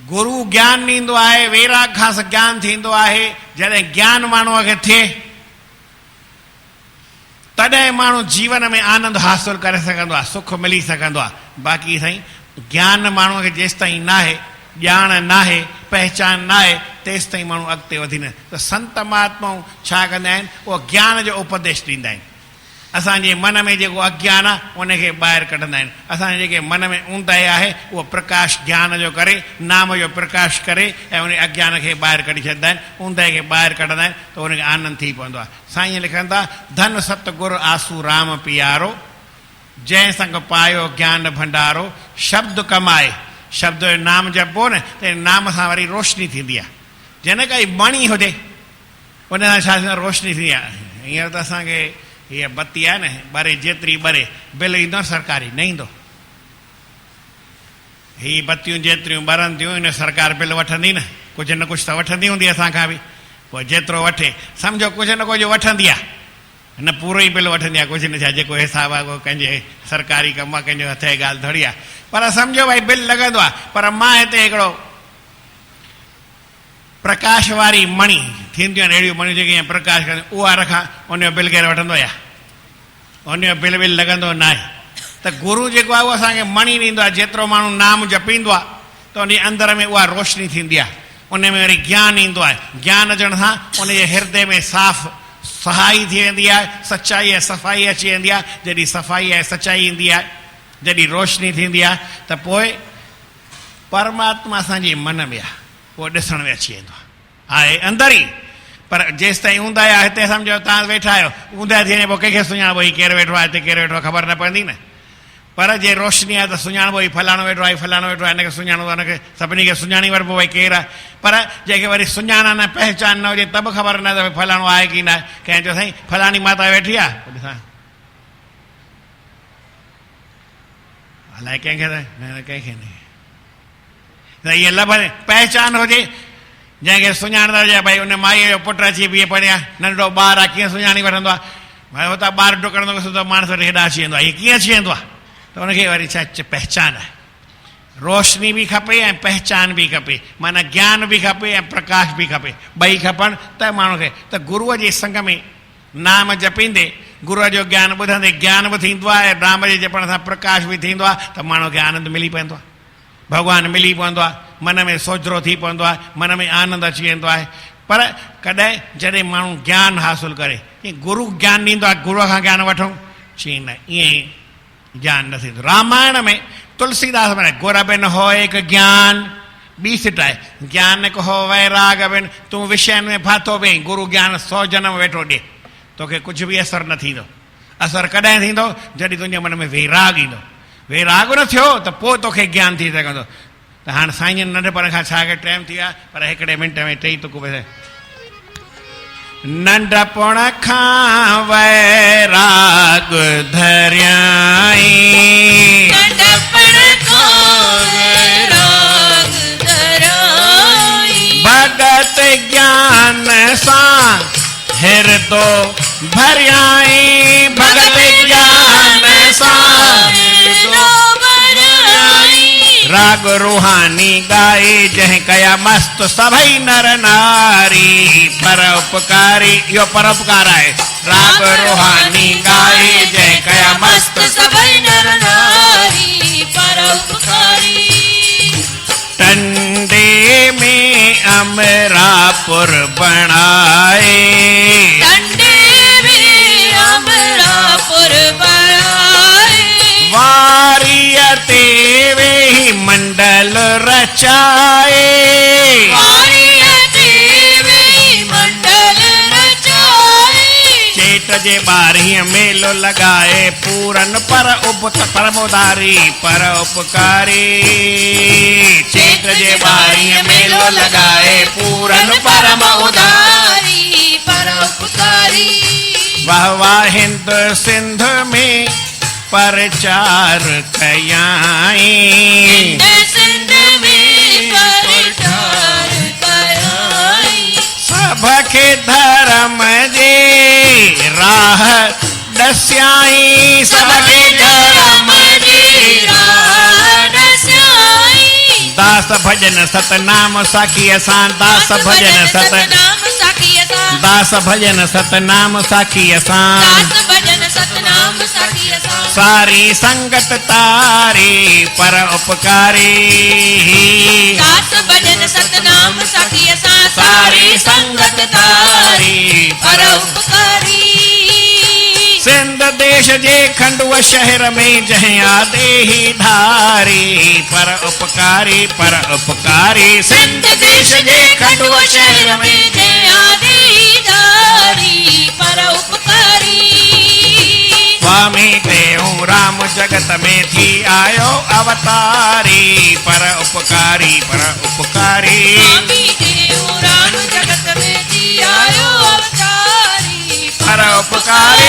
Speaker 1: गुरु ज्ञान ॾींदो आहे, वैराग खां ज्ञान थींदो आहे। जॾहिं ज्ञान माण्हूअ खे थिए तॾहिं माण्हू जीवन में आनंद हासिल करे सघंदो आहे, सुख मिली सघंदो आहे। बाक़ी साईं ज्ञान माण्हूअ खे जेसि ताईं न आहे, ॼाण न आहे, पहचान न आहे, तेसि ताईं माण्हू अॻिते वधी न। त संत महात्माऊं छा कंदा आहिनि? उहो ज्ञान जो उपदेश ॾींदा आहिनि। असांजे मन में जेको अज्ञान आहे उनखे ॿाहिरि कढंदा आहिनि। असांजे जेके मन में ऊंदाहि आहे उहो प्रकाश ज्ञान जो करे, नाम जो प्रकाश करे ऐं उन अज्ञान खे ॿाहिरि कढी छॾींदा आहिनि, ऊंदाहि खे ॿाहिरि कढंदा आहिनि त उनखे आनंद थी पवंदो आहे। साईं लिखनि था, धन सतगुरु आसू राम पियारो, जंहिं संग पायो ज्ञान भंडारो, शब्द कमाए। शब्द जो नाम जपो न त नाम सां वरी रोशनी थींदी आहे। जंहिं काई मणी हुजे उन सां छा थींदो आहे, रोशनी थींदी आहे। हींअर त असांखे हीअ बत्ती आहे न, ॿरे जेतिरी ॿरे बिल ईंदो सरकारी न ईंदो। हीअ बत्तियूं जेतिरियूं ॿरनि थियूं इन सरकार बिल वठंदी न, कुझु न कुझु त वठंदी हूंदी असांखां बि। पोइ जेतिरो वठे सम्झो कुझु न कुझु वठंदी आहे, न पूरो ई बिल वठंदी आहे, कुझु न छा जेको हिसाबु आहे उहो कंहिंजे सरकारी कमु आहे, कंहिंजो हथ जी ॻाल्हि थोरी आहे। पर सम्झो भई बिल लॻंदो आहे। पर मां हिते हिकिड़ो प्रकाश वारी मणी थींदियूं आहिनि, अहिड़ियूं मणियूं जेके प्रकाश कंदियूं, उहा रखां, उनजो बिल केरु वठंदो या उनजो बिल विल लॻंदो न आहे। त गुरू जेको आहे उहो असांखे मणी ॾींदो आहे। जेतिरो माण्हू नाम जपींदो आहे त उन अंदर में उहा रोशनी थींदी आहे, उन में वरी ज्ञान ईंदो आहे। ज्ञान अचण सां उनजे हृदय में साफ़ सहाई थी वेंदी आहे, सचाई ऐं सफ़ाई अची वेंदी आहे। जॾहिं सफ़ाई ऐं सचाई ईंदी आहे, जॾहिं रोशनी थींदी आहे त पोइ परमात्मा असांजे मन में आहे, उहो ॾिसण में अची वेंदो आहे अंदरि ई। पर जेसि ताईं ऊंदा आहे, हिते सम्झो तव्हां वेठा आहियो, ऊंदा थी वञे पोइ कंहिंखे सुञाणो भई केरु वेठो आहे, हिते केरु वेठो आहे, ख़बर न पवंदी न। पर जे रोशनी आहे त सुञाणबो ई फलाणो वेठो आहे, फलाणो वेठो आहे, हिनखे सुञाणो आहे, हुनखे सभिनी खे सुञाणी वठिबो भई केरु आहे। पर जंहिंखे वरी सुञाणा न, पहचान न हुजे त बि ख़बर न त भई फलाणो आहे की न आहे। कंहिं चयो साईं फलाणी माता वेठी आहे, पोइ ॾिसां अलाए कंहिंखे न, कंहिंखे न। त इहे लभनि पहचान हुजे, जंहिंखे सुञाणंदा हुजे भई उन माईअ जो पुटु अची बीहे पढ़िया, नंढो ॿारु आहे, कीअं सुञाणी वठंदो आहे। भई हुतां ॿारु डुकणंदो त माण्हू हेॾा अची वेंदो आहे, हीअ कीअं अची वेंदो आहे। त हुनखे वरी छा पहचान आहे, रोशनी बि खपे ऐं पहचान बि खपे, माना ज्ञान बि खपे ऐं प्रकाश बि खपे, ॿई खपनि त माण्हू खे। त गुरूअ जे संग में नाम जपींदे, गुरूअ जो ज्ञान ॿुधंदे ज्ञान बि थींदो आहे ऐं नाम जे जपण सां प्रकाश बि थींदो आहे, त माण्हू खे आनंद मिली पवंदो आहे, भॻवानु मिली पवंदो आहे, मन में सोचरो थी पवंदो आहे, मन में आनंद अची वेंदो आहे। पर कॾहिं जॾहिं माण्हू ज्ञान हासिलु करे, गुरू ज्ञान ॾींदो आहे, गुरूअ खां ज्ञान वठूं, चई न ईअं ई ज्ञान न थींदो। रामायण में तुलसीदास में गुर बिन हो एक ज्ञान, ॿी सिट आहे, ज्ञान को हो वैराग बिन, तूं विषयनि में फाथो पई, गुरू ज्ञान 100 जनम वेठो ॾे, तोखे कुझु बि असरु न थींदो। असरु कॾहिं थींदो, जॾहिं तुंहिंजे मन में वैराग ईंदो। वैराग न थियो त पोइ तोखे ज्ञान थी सघंदो। त हाणे साईं जन नंढपण खां छा के टाइम थी वियो आहे, पर हिकिड़े मिंट में टई तुक पए। नंढपण खां वैराग धरियाई,
Speaker 2: नंढपण खां वैराग धरियाई,
Speaker 1: भगत ज्ञान सां हिरदो भरियाई, भगत ज्ञान सां
Speaker 2: हिरदो भरियाई,
Speaker 1: राग रूहानी गाए जंहिं कया मस्त सभई नर नारी, परोपकारी, इहो परोपकार आहे। राग रूहानी गाए जंहिं कया मस्त
Speaker 2: सभई नर नारी, परोपकारी,
Speaker 1: टंडे में अमरापुर बणाए,
Speaker 2: टंडे में अमरापुर बणाए,
Speaker 1: वारिय ते वेही मंडल रचाए,
Speaker 2: वारिय ते वेही मंडल रचाए,
Speaker 1: चेट जे 12 मेलो लगाए, पूरन पर परमोदारी परोपकारी, चेट जे 12 मेलो लगाए, पूरन परम उदारी
Speaker 2: परोपकारी,
Speaker 1: वाह वाह हिंद सिंध में प्रचार कयाई,
Speaker 2: सिंध में प्रचार कराई,
Speaker 1: सबखे धर्म जे राह दस्याई, सबखे धर्म जे
Speaker 2: राह दस्याई,
Speaker 1: दास भजन सतनाम साखी असां, दास भजन
Speaker 2: सतनाम साखी असां,
Speaker 1: दास भजन सतनाम साखी असां,
Speaker 2: दास भजन सतनाम साखी असां,
Speaker 1: सारी संगत तारी परोपकारी,
Speaker 2: दास भजन सतनाम साखी असां, सारी संगत तारी परोपकारी,
Speaker 1: सिंध दे जे खंडुआ शहर में जहीं आदे ही धारी पर उपकारी
Speaker 2: सिंध देश जे खंडुआ शहर में जय आदिधारी परोपकारी
Speaker 1: स्वामी देव राम जगत में थी आयो अवतारी पर उपकारी
Speaker 2: स्वामी देव राम जगत में जी आयो अवतारी
Speaker 1: पर उपकारी